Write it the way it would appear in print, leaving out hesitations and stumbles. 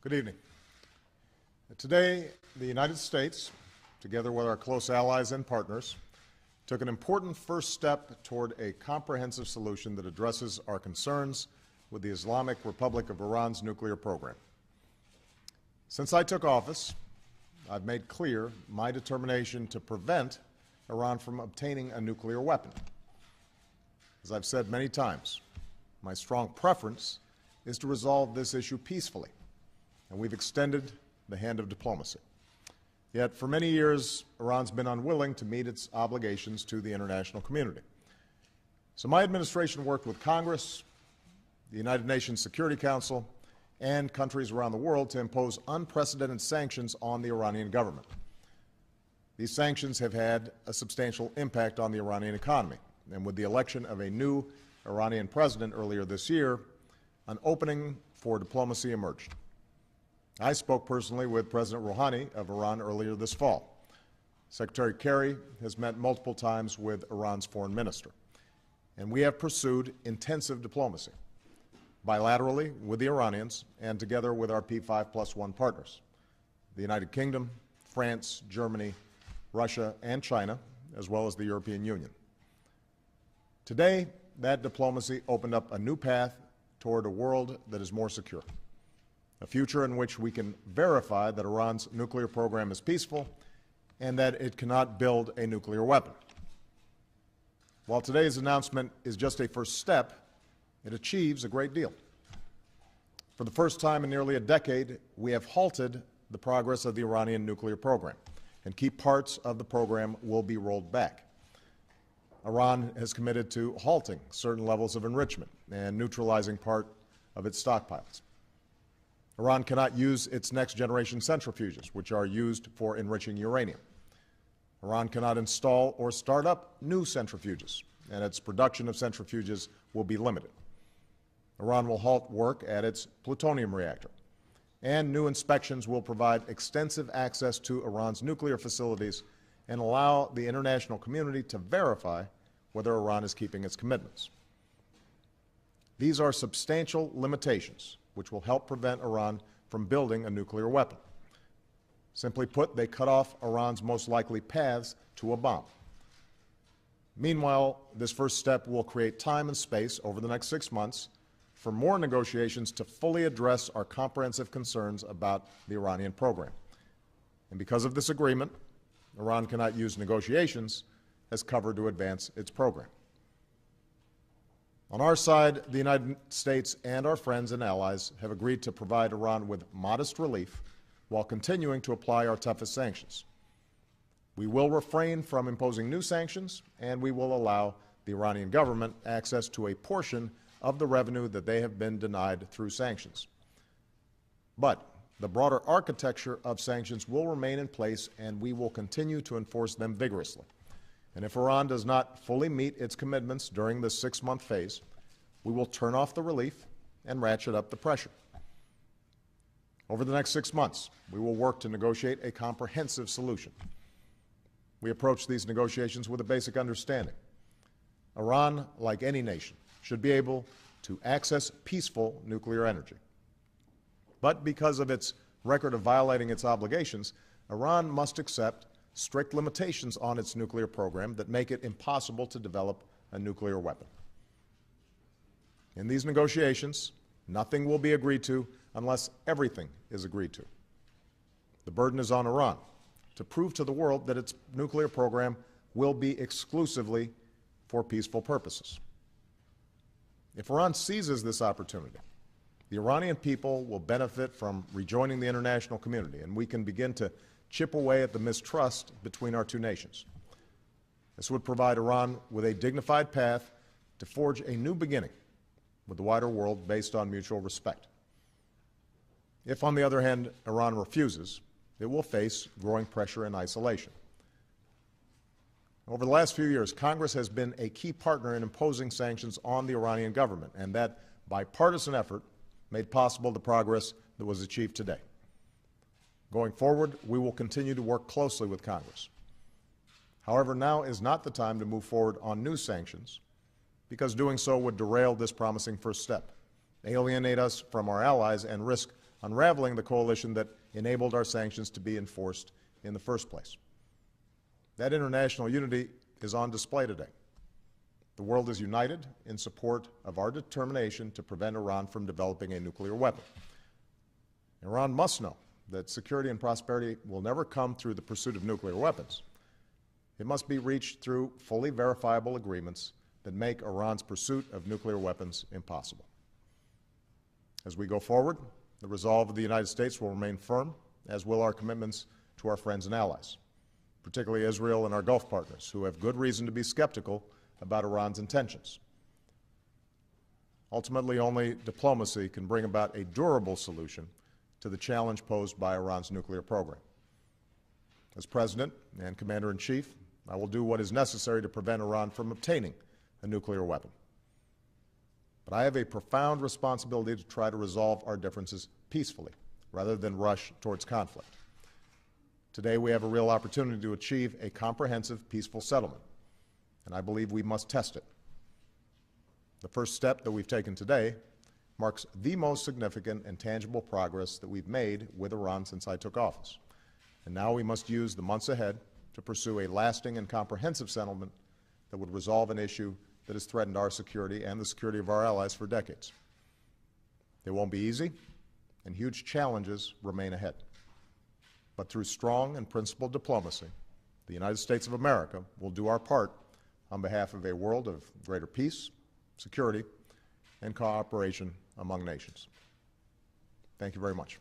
Good evening. Today, the United States, together with our close allies and partners, took an important first step toward a comprehensive solution that addresses our concerns with the Islamic Republic of Iran's nuclear program. Since I took office, I've made clear my determination to prevent Iran from obtaining a nuclear weapon. As I've said many times, my strong preference is to resolve this issue peacefully, and we've extended the hand of diplomacy. Yet, for many years, Iran's been unwilling to meet its obligations to the international community. So my administration worked with Congress, the United Nations Security Council, and countries around the world to impose unprecedented sanctions on the Iranian government. These sanctions have had a substantial impact on the Iranian economy, and with the election of a new Iranian president earlier this year, an opening for diplomacy emerged. I spoke personally with President Rouhani of Iran earlier this fall. Secretary Kerry has met multiple times with Iran's foreign minister, and we have pursued intensive diplomacy, bilaterally with the Iranians and together with our P5+1 partners, the United Kingdom, France, Germany, Russia, and China, as well as the European Union. Today, that diplomacy opened up a new path toward a world that is more secure, a future in which we can verify that Iran's nuclear program is peaceful and that it cannot build a nuclear weapon. While today's announcement is just a first step, it achieves a great deal. For the first time in nearly a decade, we have halted the progress of the Iranian nuclear program, and key parts of the program will be rolled back. Iran has committed to halting certain levels of enrichment and neutralizing part of its stockpiles. Iran cannot use its next-generation centrifuges, which are used for enriching uranium. Iran cannot install or start up new centrifuges, and its production of centrifuges will be limited. Iran will halt work at its plutonium reactor, and new inspections will provide extensive access to Iran's nuclear facilities and allow the international community to verify whether Iran is keeping its commitments. These are substantial limitations which will help prevent Iran from building a nuclear weapon. Simply put, they cut off Iran's most likely paths to a bomb. Meanwhile, this first step will create time and space over the next 6 months for more negotiations to fully address our comprehensive concerns about the Iranian program. And because of this agreement, Iran cannot use negotiations as cover to advance its program. On our side, the United States and our friends and allies have agreed to provide Iran with modest relief while continuing to apply our toughest sanctions. We will refrain from imposing new sanctions, and we will allow the Iranian government access to a portion of the revenue that they have been denied through sanctions. But the broader architecture of sanctions will remain in place, and we will continue to enforce them vigorously. And if Iran does not fully meet its commitments during this 6-month phase, we will turn off the relief and ratchet up the pressure. Over the next 6 months, we will work to negotiate a comprehensive solution. We approach these negotiations with a basic understanding. Iran, like any nation, should be able to access peaceful nuclear energy. But because of its record of violating its obligations, Iran must accept strict limitations on its nuclear program that make it impossible to develop a nuclear weapon. In these negotiations, nothing will be agreed to unless everything is agreed to. The burden is on Iran to prove to the world that its nuclear program will be exclusively for peaceful purposes. If Iran seizes this opportunity, the Iranian people will benefit from rejoining the international community, and we can begin to chip away at the mistrust between our two nations. This would provide Iran with a dignified path to forge a new beginning with the wider world based on mutual respect. If, on the other hand, Iran refuses, it will face growing pressure and isolation. Over the last few years, Congress has been a key partner in imposing sanctions on the Iranian government, and that bipartisan effort made possible the progress that was achieved today. Going forward, we will continue to work closely with Congress. However, now is not the time to move forward on new sanctions, because doing so would derail this promising first step, alienate us from our allies, and risk unraveling the coalition that enabled our sanctions to be enforced in the first place. That international unity is on display today. The world is united in support of our determination to prevent Iran from developing a nuclear weapon. Iran must know that security and prosperity will never come through the pursuit of nuclear weapons. It must be reached through fully verifiable agreements that make Iran's pursuit of nuclear weapons impossible. As we go forward, the resolve of the United States will remain firm, as will our commitments to our friends and allies, particularly Israel and our Gulf partners, who have good reason to be skeptical about Iran's intentions. Ultimately, only diplomacy can bring about a durable solution to the challenge posed by Iran's nuclear program. As President and Commander-in-Chief, I will do what is necessary to prevent Iran from obtaining a nuclear weapon. But I have a profound responsibility to try to resolve our differences peacefully, rather than rush towards conflict. Today, we have a real opportunity to achieve a comprehensive, peaceful settlement, and I believe we must test it. The first step that we've taken today marks the most significant and tangible progress that we've made with Iran since I took office. And now we must use the months ahead to pursue a lasting and comprehensive settlement that would resolve an issue that has threatened our security and the security of our allies for decades. It won't be easy, and huge challenges remain ahead. But through strong and principled diplomacy, the United States of America will do our part on behalf of a world of greater peace, security, and cooperation among nations. Thank you very much.